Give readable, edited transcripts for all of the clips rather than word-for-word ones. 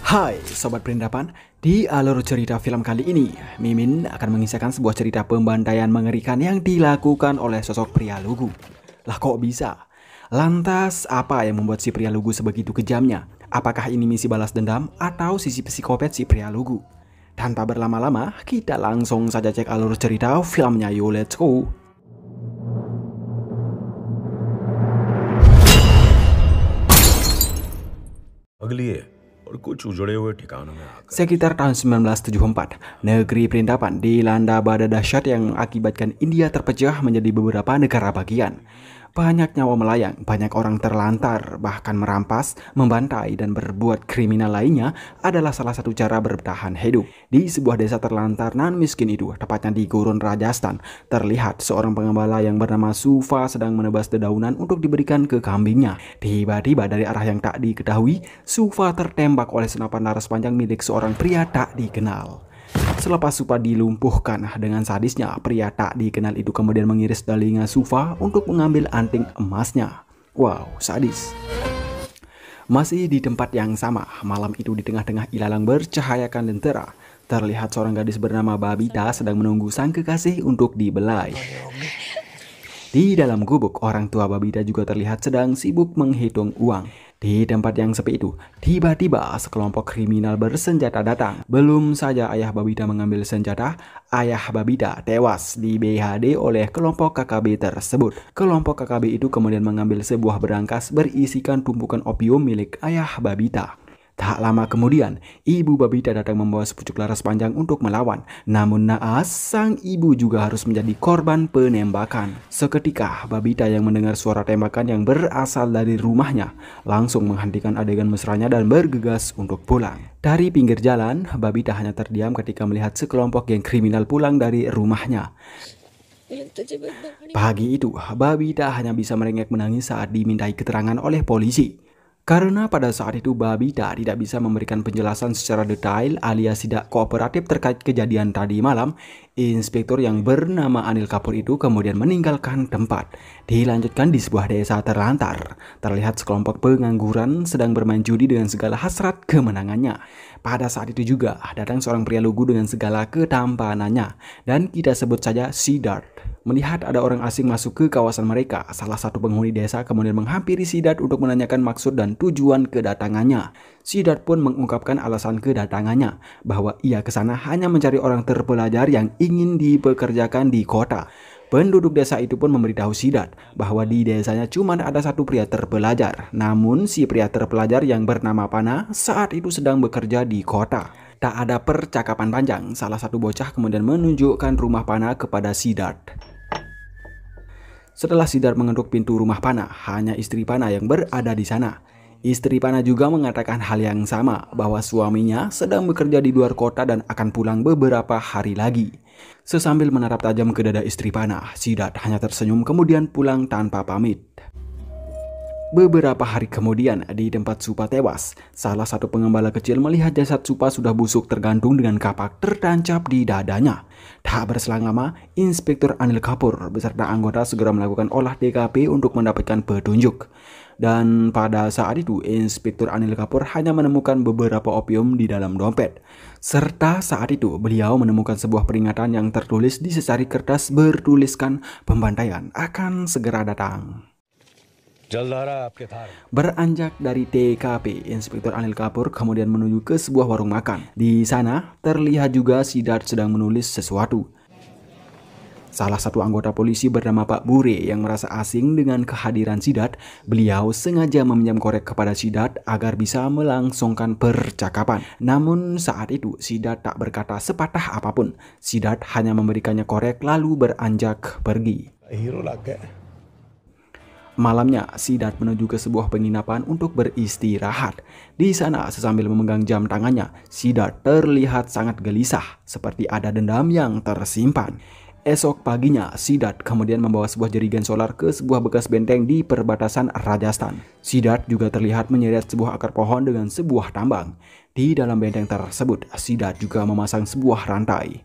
Hai Sobat Perindapan, di alur cerita film kali ini, Mimin akan mengisahkan sebuah cerita pembantaian mengerikan yang dilakukan oleh sosok pria lugu. Lah kok bisa? Lantas apa yang membuat si pria lugu sebegitu kejamnya? Apakah ini misi balas dendam atau sisi psikopat si pria lugu? Tanpa berlama-lama, kita langsung saja cek alur cerita filmnya, yo let's go! अगली है और कुछ उजड़े हुए ठिकानों में आकर Sekitar tahun 1974, negeri Perindapan dilanda badai dahsyat yang mengakibatkan India terpecah menjadi beberapa negara bagian. Banyak nyawa melayang, banyak orang terlantar, bahkan merampas, membantai, dan berbuat kriminal lainnya adalah salah satu cara bertahan hidup. Di sebuah desa terlantar nan miskin itu, tepatnya di Gurun Rajasthan, terlihat seorang pengembala yang bernama Sufa sedang menebas dedaunan untuk diberikan ke kambingnya. Tiba-tiba dari arah yang tak diketahui, Sufa tertembak oleh senapan laras panjang milik seorang pria tak dikenal. Selepas Sufa dilumpuhkan dengan sadisnya, pria tak dikenal itu kemudian mengiris telinga Sufa untuk mengambil anting emasnya. Wow, sadis. Masih di tempat yang sama, malam itu di tengah-tengah ilalang bercahayakan lentera, terlihat seorang gadis bernama Babita sedang menunggu sang kekasih untuk dibelai. Di dalam gubuk, orang tua Babita juga terlihat sedang sibuk menghitung uang. Di tempat yang sepi itu, tiba-tiba sekelompok kriminal bersenjata datang. Belum saja ayah Babita mengambil senjata, ayah Babita tewas di BHD oleh kelompok KKB tersebut. Kelompok KKB itu kemudian mengambil sebuah berangkas berisikan tumpukan opium milik ayah Babita. Tak lama kemudian, ibu Babita datang membawa sepucuk laras panjang untuk melawan. Namun naas, sang ibu juga harus menjadi korban penembakan. Seketika, Babita yang mendengar suara tembakan yang berasal dari rumahnya langsung menghentikan adegan mesranya dan bergegas untuk pulang. Dari pinggir jalan, Babita hanya terdiam ketika melihat sekelompok geng kriminal pulang dari rumahnya. Pagi itu, Babita hanya bisa merengek menangis saat dimintai keterangan oleh polisi. Karena pada saat itu Babita tidak bisa memberikan penjelasan secara detail alias tidak kooperatif terkait kejadian tadi malam, inspektur yang bernama Anil Kapoor itu kemudian meninggalkan tempat. Dilanjutkan di sebuah desa terlantar, terlihat sekelompok pengangguran sedang bermain judi dengan segala hasrat kemenangannya. Pada saat itu juga datang seorang pria lugu dengan segala ketampanannya, dan kita sebut saja Siddharth. Melihat ada orang asing masuk ke kawasan mereka, salah satu penghuni desa kemudian menghampiri Siddharth untuk menanyakan maksud dan tujuan kedatangannya. Siddharth pun mengungkapkan alasan kedatangannya, bahwa ia ke sana hanya mencari orang terpelajar yang ingin dipekerjakan di kota. Penduduk desa itu pun memberitahu Siddharth bahwa di desanya cuma ada satu pria terpelajar. Namun si pria terpelajar yang bernama Pana saat itu sedang bekerja di kota. Tak ada percakapan panjang, salah satu bocah kemudian menunjukkan rumah Pana kepada Siddharth. Setelah Siddharth mengetuk pintu rumah Pana, hanya istri Pana yang berada di sana. Istri Pana juga mengatakan hal yang sama, bahwa suaminya sedang bekerja di luar kota dan akan pulang beberapa hari lagi. Sesambil menatap tajam ke dada istri Pana, Siddharth hanya tersenyum kemudian pulang tanpa pamit. Beberapa hari kemudian, di tempat Supa tewas, salah satu pengembala kecil melihat jasad Supa sudah busuk tergantung dengan kapak tertancap di dadanya. Tak berselang lama, Inspektur Anil Kapoor beserta anggota segera melakukan olah TKP untuk mendapatkan petunjuk. Dan pada saat itu, Inspektur Anil Kapoor hanya menemukan beberapa opium di dalam dompet. Serta saat itu, beliau menemukan sebuah peringatan yang tertulis di secari kertas bertuliskan pembantaian akan segera datang. Beranjak dari TKP, Inspektur Anil Kapoor kemudian menuju ke sebuah warung makan. Di sana terlihat juga Siddharth sedang menulis sesuatu. Salah satu anggota polisi bernama Pak Bure yang merasa asing dengan kehadiran Siddharth, beliau sengaja meminjam korek kepada Siddharth agar bisa melangsungkan percakapan. Namun saat itu Siddharth tak berkata sepatah apapun. Siddharth hanya memberikannya korek lalu beranjak pergi. Malamnya, Siddharth menuju ke sebuah penginapan untuk beristirahat. Di sana, sesambil memegang jam tangannya, Siddharth terlihat sangat gelisah, seperti ada dendam yang tersimpan. Esok paginya, Siddharth kemudian membawa sebuah jerigen solar ke sebuah bekas benteng di perbatasan Rajasthan. Siddharth juga terlihat menyeret sebuah akar pohon dengan sebuah tambang. Di dalam benteng tersebut, Siddharth juga memasang sebuah rantai.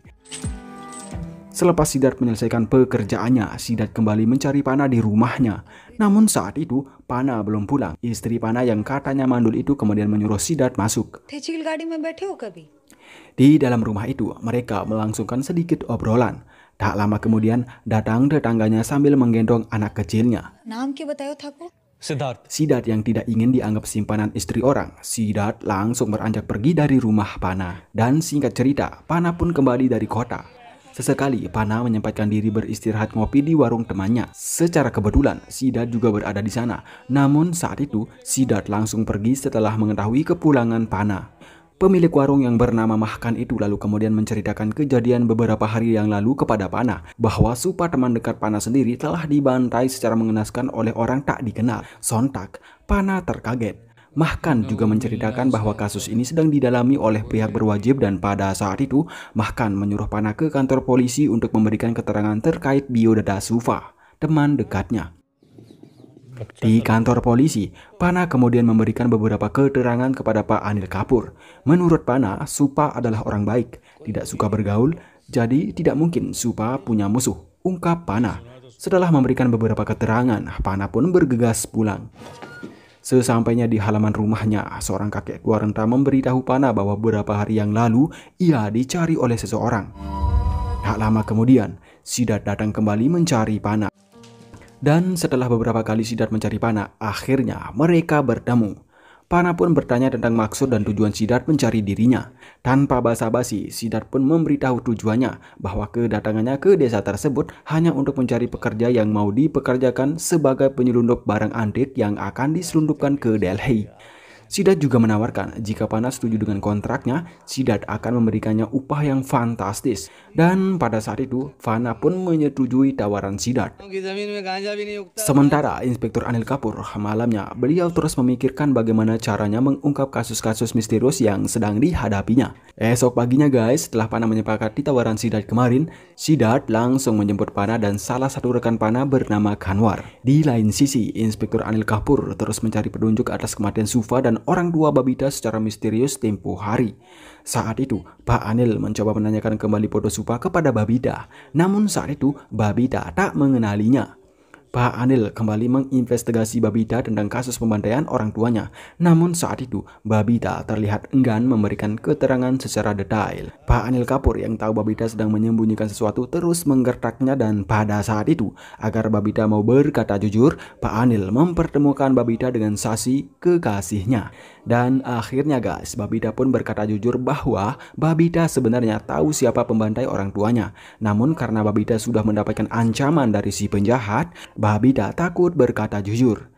Selepas Sidat menyelesaikan pekerjaannya, Sidat kembali mencari Pana di rumahnya. Namun saat itu, Pana belum pulang. Istri Pana yang katanya mandul itu kemudian menyuruh Sidat masuk. Chill गाड़ी में बैठे हो कभी? Di dalam rumah itu, mereka melangsungkan sedikit obrolan. Tak lama kemudian, datang tetangganya sambil menggendong anak kecilnya. नाम क्या बतायो था को? Siddharth Sidat yang tidak ingin dianggap simpanan istri orang, Sidat langsung beranjak pergi dari rumah Pana. Dan singkat cerita, Pana pun kembali dari kota. Sesekali, Pana menyempatkan diri beristirahat ngopi di warung temannya. Secara kebetulan, Sidat juga berada di sana. Namun saat itu, Sidat langsung pergi setelah mengetahui kepulangan Pana. Pemilik warung yang bernama Mahkan itu lalu kemudian menceritakan kejadian beberapa hari yang lalu kepada Pana, bahwa Supa teman dekat Pana sendiri telah dibantai secara mengenaskan oleh orang tak dikenal. Sontak, Pana terkaget. Mahkan juga menceritakan bahwa kasus ini sedang didalami oleh pihak berwajib dan pada saat itu, Mahkan menyuruh Pana ke kantor polisi untuk memberikan keterangan terkait biodata Supa, teman dekatnya. Di kantor polisi, Pana kemudian memberikan beberapa keterangan kepada Pak Anil Kapoor. Menurut Pana, Supa adalah orang baik, tidak suka bergaul, jadi tidak mungkin Supa punya musuh, ungkap Pana. Setelah memberikan beberapa keterangan, Pana pun bergegas pulang. Sesampainya di halaman rumahnya, seorang kakek tua renta memberitahu Pana bahwa beberapa hari yang lalu ia dicari oleh seseorang. Tak lama kemudian, Sidat datang kembali mencari Pana. Dan setelah beberapa kali Sidat mencari Pana, akhirnya mereka bertemu. Pana pun bertanya tentang maksud dan tujuan Sidat mencari dirinya. Tanpa basa-basi, Sidat pun memberitahu tujuannya bahwa kedatangannya ke desa tersebut hanya untuk mencari pekerja yang mau dipekerjakan sebagai penyelundup barang antik yang akan diselundupkan ke Delhi. Sidat juga menawarkan jika Pana setuju dengan kontraknya, Sidat akan memberikannya upah yang fantastis. Dan pada saat itu, Pana pun menyetujui tawaran Sidat. Sementara Inspektur Anil Kapoor, malamnya beliau terus memikirkan bagaimana caranya mengungkap kasus-kasus misterius yang sedang dihadapinya. Esok paginya guys, setelah Pana menyepakati tawaran Sidat kemarin, Sidat langsung menjemput Pana dan salah satu rekan Pana bernama Kanwar. Di lain sisi, Inspektur Anil Kapoor terus mencari petunjuk atas kematian Supa dan orang tua Babita secara misterius tempo hari. Saat itu, Pak Anil mencoba menanyakan kembali foto Supa kepada Babita. Namun saat itu, Babita tak mengenalinya. Pak Anil kembali menginvestigasi Babita tentang kasus pembantaian orang tuanya. Namun saat itu, Babita terlihat enggan memberikan keterangan secara detail. Pak Anil Kapoor yang tahu Babita sedang menyembunyikan sesuatu terus menggertaknya dan pada saat itu, agar Babita mau berkata jujur, Pak Anil mempertemukan Babita dengan Sasi, kekasihnya. Dan akhirnya guys, Babita pun berkata jujur bahwa Babita sebenarnya tahu siapa pembantai orang tuanya. Namun karena Babita sudah mendapatkan ancaman dari si penjahat, Babita takut berkata jujur.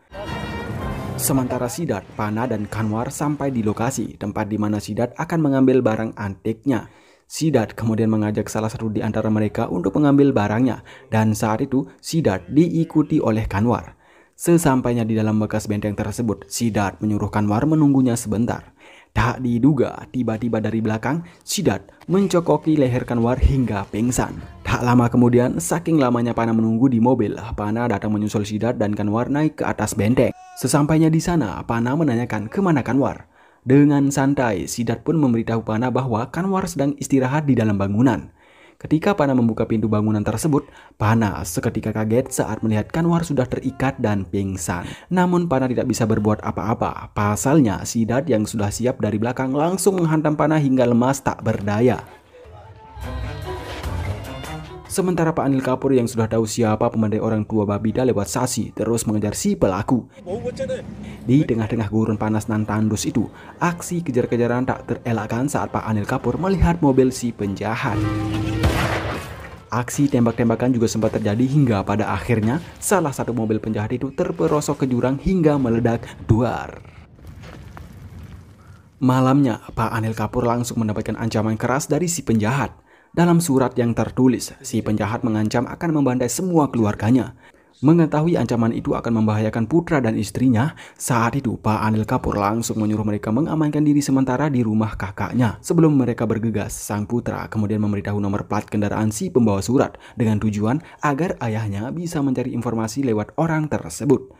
Sementara Sidat, Pana, dan Kanwar sampai di lokasi tempat di mana Sidat akan mengambil barang antiknya. Sidat kemudian mengajak salah satu di antara mereka untuk mengambil barangnya dan saat itu Sidat diikuti oleh Kanwar. Sesampainya di dalam bekas benteng tersebut, Sidat menyuruh Kanwar menunggunya sebentar. Tak diduga, tiba-tiba dari belakang, Sidat mencokoki leher Kanwar hingga pingsan. Tak lama kemudian, saking lamanya Pana menunggu di mobil, Pana datang menyusul Sidat dan Kanwar naik ke atas benteng. Sesampainya di sana, Pana menanyakan kemana Kanwar. Dengan santai, Sidat pun memberitahu Pana bahwa Kanwar sedang istirahat di dalam bangunan. Ketika Pana membuka pintu bangunan tersebut, Pana seketika kaget saat melihat Kanwar sudah terikat dan pingsan. Namun Pana tidak bisa berbuat apa-apa. Pasalnya, Sidat yang sudah siap dari belakang langsung menghantam Pana hingga lemas tak berdaya. Sementara Pak Anil Kapoor yang sudah tahu siapa pembantai orang tua Babita lewat Sasi terus mengejar si pelaku. Di tengah-tengah gurun panas nan tandus itu, aksi kejar-kejaran tak terelakkan saat Pak Anil Kapoor melihat mobil si penjahat. Aksi tembak-tembakan juga sempat terjadi hingga pada akhirnya salah satu mobil penjahat itu terperosok ke jurang hingga meledak duar. Malamnya, Pak Anil Kapoor langsung mendapatkan ancaman keras dari si penjahat. Dalam surat yang tertulis, si penjahat mengancam akan membantai semua keluarganya. Mengetahui ancaman itu akan membahayakan putra dan istrinya, saat itu Pak Anil Kapoor langsung menyuruh mereka mengamankan diri sementara di rumah kakaknya. Sebelum mereka bergegas, sang putra kemudian memberitahu nomor plat kendaraan si pembawa surat dengan tujuan agar ayahnya bisa mencari informasi lewat orang tersebut.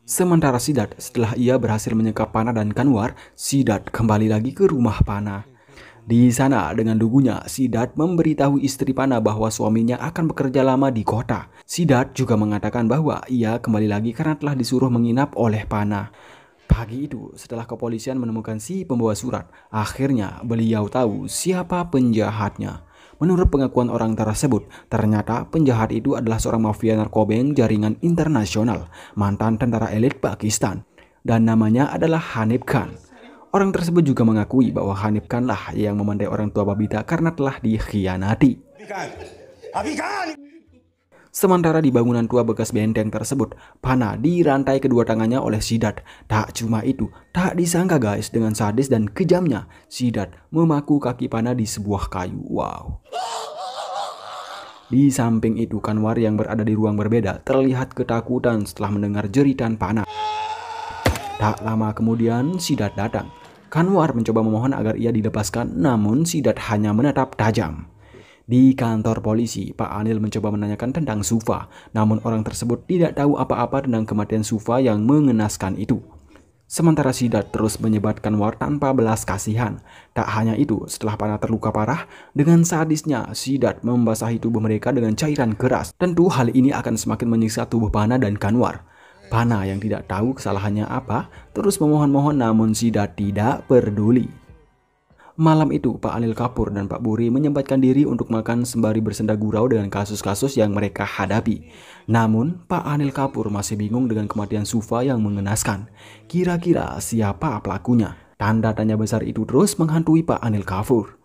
Sementara Sidat, setelah ia berhasil menyekap Pana dan Kanwar, Sidat kembali lagi ke rumah Pana. Di sana dengan lugunya, Sidat memberitahu istri Pana bahwa suaminya akan bekerja lama di kota. Sidat juga mengatakan bahwa ia kembali lagi karena telah disuruh menginap oleh Pana. Pagi itu, setelah kepolisian menemukan si pembawa surat, akhirnya beliau tahu siapa penjahatnya. Menurut pengakuan orang tersebut, ternyata penjahat itu adalah seorang mafia narkoba jaringan internasional, mantan tentara elit Pakistan, dan namanya adalah Hanif Khan. Orang tersebut juga mengakui bahwa Hanif Khan lah yang memandai orang tua Babita karena telah dikhianati. Sementara di bangunan tua bekas benteng tersebut, Pana dirantai kedua tangannya oleh Sidat. Tak cuma itu, tak disangka guys, dengan sadis dan kejamnya, Sidat memaku kaki Pana di sebuah kayu. Wow. Di samping itu, Kanwar yang berada di ruang berbeda terlihat ketakutan setelah mendengar jeritan Pana. Tak lama kemudian, Sidat datang. Kanwar mencoba memohon agar ia dilepaskan, namun Sidat hanya menatap tajam. Di kantor polisi, Pak Anil mencoba menanyakan tentang Sufa, namun orang tersebut tidak tahu apa-apa tentang kematian Sufa yang mengenaskan itu. Sementara Sidat terus menyebat Kanwar tanpa belas kasihan. Tak hanya itu, setelah Pana terluka parah, dengan sadisnya Sidat membasahi tubuh mereka dengan cairan keras. Tentu hal ini akan semakin menyiksa tubuh Pana dan Kanwar. Pana yang tidak tahu kesalahannya apa terus memohon-mohon, namun Sidat tidak peduli. Malam itu Pak Anil Kapoor dan Pak Buri menyempatkan diri untuk makan sembari bersenda gurau dengan kasus-kasus yang mereka hadapi. Namun Pak Anil Kapoor masih bingung dengan kematian Sufa yang mengenaskan. Kira-kira siapa pelakunya? Tanda tanya besar itu terus menghantui Pak Anil Kapoor.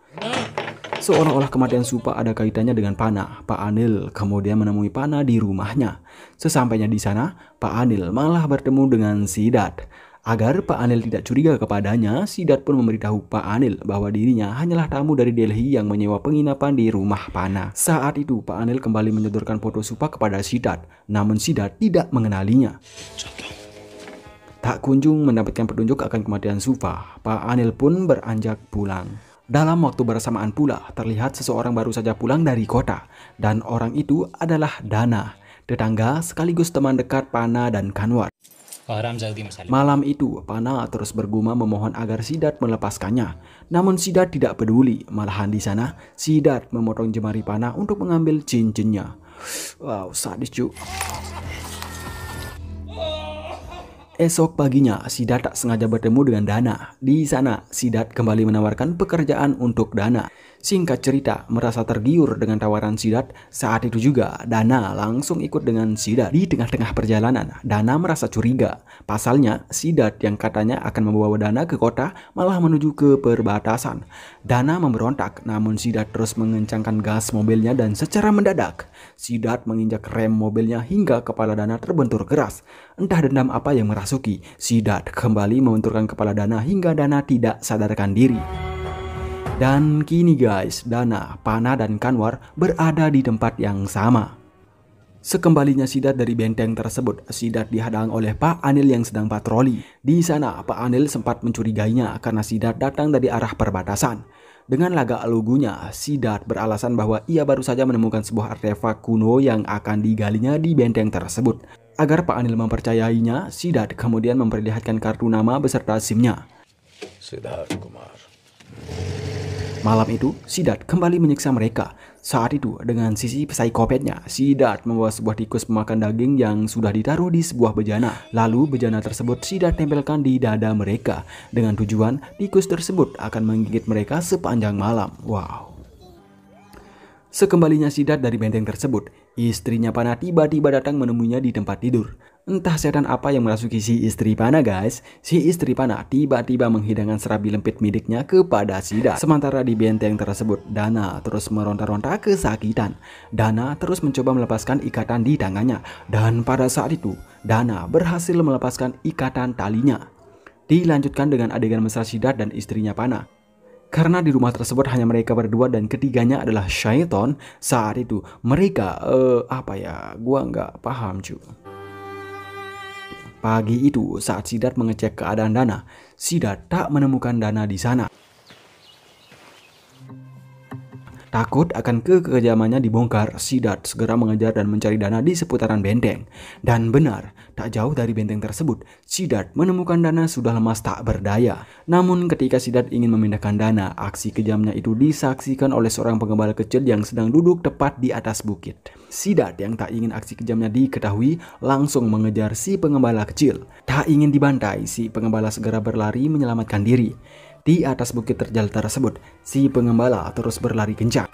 Seolah-olah kematian Supa ada kaitannya dengan Pana. Pak Anil kemudian menemui Pana di rumahnya. Sesampainya di sana, Pak Anil malah bertemu dengan Sidat. Agar Pak Anil tidak curiga kepadanya, Sidat pun memberitahu Pak Anil bahwa dirinya hanyalah tamu dari Delhi yang menyewa penginapan di rumah Pana. Saat itu, Pak Anil kembali menyodorkan foto Supa kepada Sidat, namun Sidat tidak mengenalinya. Tak kunjung mendapatkan petunjuk akan kematian Supa, Pak Anil pun beranjak pulang. Dalam waktu bersamaan pula, terlihat seseorang baru saja pulang dari kota, dan orang itu adalah Dana, tetangga sekaligus teman dekat Pana dan Kanwar. Malam itu, Pana terus bergumam memohon agar Sidat melepaskannya, namun Sidat tidak peduli. Malahan di sana, Sidat memotong jemari Pana untuk mengambil cincinnya. Wow, sadis cu. Esok paginya, Sidat tak sengaja bertemu dengan Dana. Di sana, Sidat kembali menawarkan pekerjaan untuk Dana. Singkat cerita, merasa tergiur dengan tawaran Sidat, saat itu juga Dana langsung ikut dengan Sidat. Di tengah-tengah perjalanan, Dana merasa curiga. Pasalnya, Sidat yang katanya akan membawa Dana ke kota malah menuju ke perbatasan. Dana memberontak, namun Sidat terus mengencangkan gas mobilnya dan secara mendadak, Sidat menginjak rem mobilnya hingga kepala Dana terbentur keras. Entah dendam apa yang merasuki, Sidat kembali membenturkan kepala Dana hingga Dana tidak sadarkan diri. Dan kini guys, Dana, Pana dan Kanwar berada di tempat yang sama. Sekembalinya Sidat dari benteng tersebut, Sidat dihadang oleh Pak Anil yang sedang patroli. Di sana, Pak Anil sempat mencurigainya karena Sidat datang dari arah perbatasan. Dengan lagak lugunya, Sidat beralasan bahwa ia baru saja menemukan sebuah artefak kuno yang akan digalinya di benteng tersebut. Agar Pak Anil mempercayainya, Sidat kemudian memperlihatkan kartu nama beserta SIM-nya. Siddharth Kumar. Malam itu, Sidat kembali menyiksa mereka. Saat itu, dengan sisi psikopatnya, Sidat membawa sebuah tikus pemakan daging yang sudah ditaruh di sebuah bejana. Lalu, bejana tersebut Sidat tempelkan di dada mereka. Dengan tujuan, tikus tersebut akan menggigit mereka sepanjang malam. Wow. Sekembalinya Sidat dari benteng tersebut, istrinya Pana tiba-tiba datang menemuinya di tempat tidur. Entah setan apa yang merasuki si istri Pana guys. Si istri Pana tiba-tiba menghidangkan serabi lempit miliknya kepada Sidat. Sementara di benteng tersebut, Dana terus meronta-ronta kesakitan. Dana terus mencoba melepaskan ikatan di tangannya. Dan pada saat itu, Dana berhasil melepaskan ikatan talinya. Dilanjutkan dengan adegan mesra Sidat dan istrinya Pana. Karena di rumah tersebut hanya mereka berdua dan ketiganya adalah syaiton, saat itu mereka, gua nggak paham cu. Pagi itu, saat Sidat mengecek keadaan Dana, Sidat tak menemukan Dana di sana. Takut akan kekejamannya dibongkar, Sidat segera mengejar dan mencari Dana di seputaran benteng. Dan benar, tak jauh dari benteng tersebut, Sidat menemukan Dana sudah lemas tak berdaya. Namun ketika Sidat ingin memindahkan Dana, aksi kejamnya itu disaksikan oleh seorang penggembala kecil yang sedang duduk tepat di atas bukit. Sidat yang tak ingin aksi kejamnya diketahui langsung mengejar si penggembala kecil. Tak ingin dibantai, si penggembala segera berlari menyelamatkan diri. Di atas bukit terjal tersebut, si pengembala terus berlari kencang.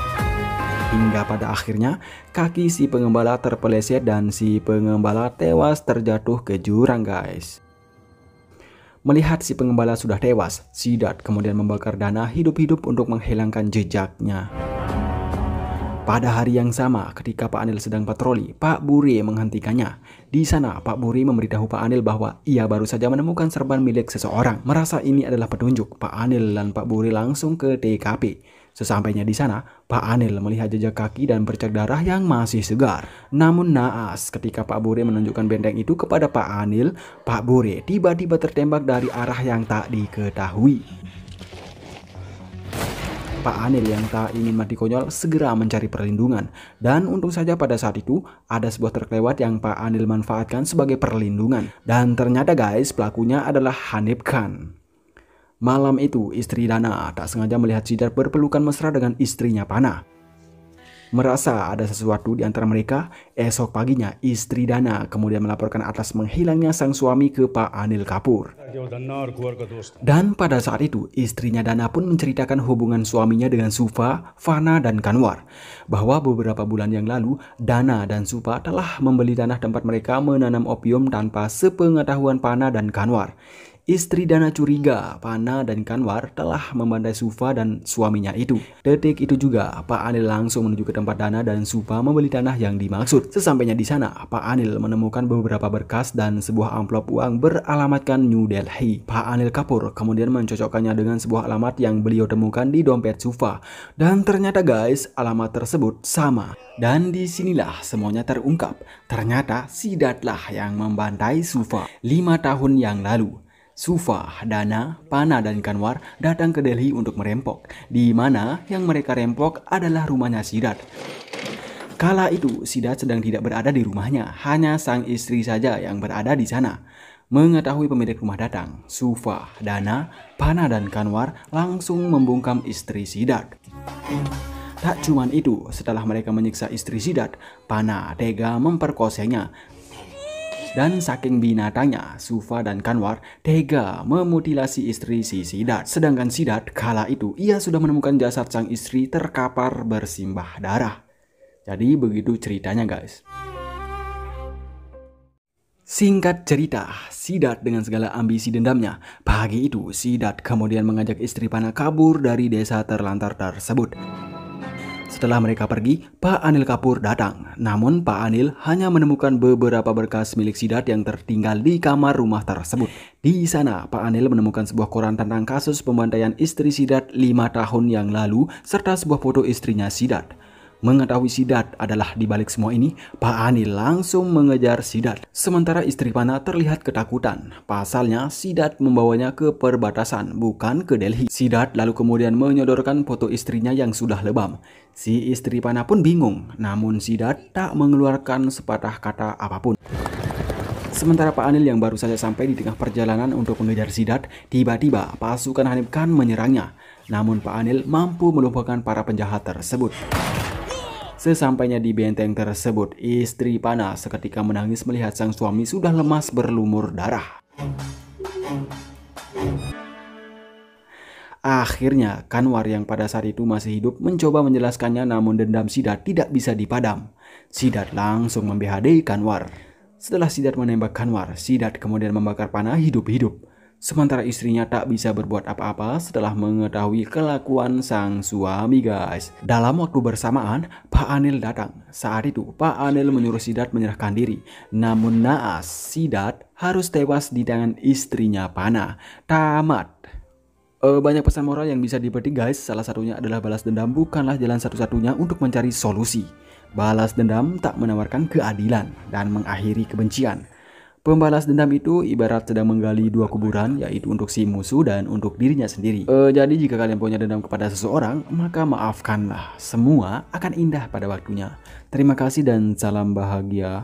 Hingga pada akhirnya, kaki si pengembala terpeleset dan si pengembala tewas terjatuh ke jurang, guys. Melihat si pengembala sudah tewas, Sidat kemudian membakar Dana hidup-hidup untuk menghilangkan jejaknya. Pada hari yang sama, ketika Pak Anil sedang patroli, Pak Bure menghentikannya. Di sana, Pak Bure memberitahu Pak Anil bahwa ia baru saja menemukan serban milik seseorang. Merasa ini adalah petunjuk, Pak Anil dan Pak Bure langsung ke TKP. Sesampainya di sana, Pak Anil melihat jejak kaki dan bercak darah yang masih segar. Namun naas, ketika Pak Bure menunjukkan benteng itu kepada Pak Anil, Pak Bure tiba-tiba tertembak dari arah yang tak diketahui. Pak Anil yang tak ingin mati konyol segera mencari perlindungan. Dan untung saja pada saat itu ada sebuah truk lewat yang Pak Anil manfaatkan sebagai perlindungan. Dan ternyata guys, pelakunya adalah Hanif Khan. Malam itu istri Dana tak sengaja melihat Sidat berpelukan mesra dengan istrinya Pana. Merasa ada sesuatu di antara mereka, esok paginya istri Dana kemudian melaporkan atas menghilangnya sang suami ke Pak Anil Kapoor. Dan pada saat itu istrinya Dana pun menceritakan hubungan suaminya dengan Sufa, Fana dan Kanwar. Bahwa beberapa bulan yang lalu Dana dan Sufa telah membeli tanah tempat mereka menanam opium tanpa sepengetahuan Pana dan Kanwar. Istri Dana curiga Pana dan Kanwar telah membantai Sufa dan suaminya itu. Detik itu juga Pak Anil langsung menuju ke tempat Dana dan Sufa membeli tanah yang dimaksud. Sesampainya di sana, Pak Anil menemukan beberapa berkas dan sebuah amplop uang beralamatkan New Delhi. Pak Anil Kapoor kemudian mencocokkannya dengan sebuah alamat yang beliau temukan di dompet Sufa. Dan ternyata guys, alamat tersebut sama. Dan disinilah semuanya terungkap. Ternyata Sidatlah yang membantai Sufa 5 tahun yang lalu. Sufa, Dana, Pana dan Kanwar datang ke Delhi untuk merempok, di mana yang mereka rempok adalah rumahnya Sidat. Kala itu Sidat sedang tidak berada di rumahnya, hanya sang istri saja yang berada di sana. Mengetahui pemilik rumah datang, Sufa, Dana, Pana dan Kanwar langsung membungkam istri Sidat. Tak cuman itu, setelah mereka menyiksa istri Sidat, Pana tega memperkosanya. Dan saking binatangnya, Sufa dan Kanwar tega memutilasi istri si Sidat. Sedangkan Sidat kala itu ia sudah menemukan jasad sang istri terkapar bersimbah darah. Jadi begitu ceritanya guys. Singkat cerita, Sidat dengan segala ambisi dendamnya, pagi itu Sidat kemudian mengajak istri Pana kabur dari desa terlantar tersebut. Setelah mereka pergi, Pak Anil Kapoor datang. Namun Pak Anil hanya menemukan beberapa berkas milik Sidat yang tertinggal di kamar rumah tersebut. Di sana, Pak Anil menemukan sebuah koran tentang kasus pembantaian istri Sidat 5 tahun yang lalu serta sebuah foto istrinya Sidat. Mengetahui Sidat adalah di balik semua ini, Pak Anil langsung mengejar Sidat. Sementara istri Pana terlihat ketakutan. Pasalnya, Sidat membawanya ke perbatasan, bukan ke Delhi. Sidat lalu kemudian menyodorkan foto istrinya yang sudah lebam. Si istri Pana pun bingung, namun Sidat tak mengeluarkan sepatah kata apapun. Sementara Pak Anil yang baru saja sampai di tengah perjalanan untuk mengejar Sidat, tiba-tiba pasukan Hanif Khan menyerangnya. Namun Pak Anil mampu melumpuhkan para penjahat tersebut. Sesampainya di benteng tersebut, istri Pana seketika menangis melihat sang suami sudah lemas berlumur darah. Akhirnya, Kanwar yang pada saat itu masih hidup mencoba menjelaskannya, namun dendam Sidat tidak bisa dipadam. Sidat langsung memBHD Kanwar. Setelah Sidat menembak Kanwar, Sidat kemudian membakar Pana hidup-hidup. Sementara istrinya tak bisa berbuat apa-apa setelah mengetahui kelakuan sang suami guys. Dalam waktu bersamaan, Pak Anil datang. Saat itu, Pak Anil menyuruh Sidat menyerahkan diri. Namun naas, Sidat harus tewas di tangan istrinya Pana. Tamat. Banyak pesan moral yang bisa dipetik guys. Salah satunya adalah balas dendam bukanlah jalan satu-satunya untuk mencari solusi. Balas dendam tak menawarkan keadilan dan mengakhiri kebencian. Pembalas dendam itu ibarat sedang menggali dua kuburan, yaitu untuk si musuh dan untuk dirinya sendiri. Jadi jika kalian punya dendam kepada seseorang, maka maafkanlah. Semua akan indah pada waktunya. Terima kasih dan salam bahagia.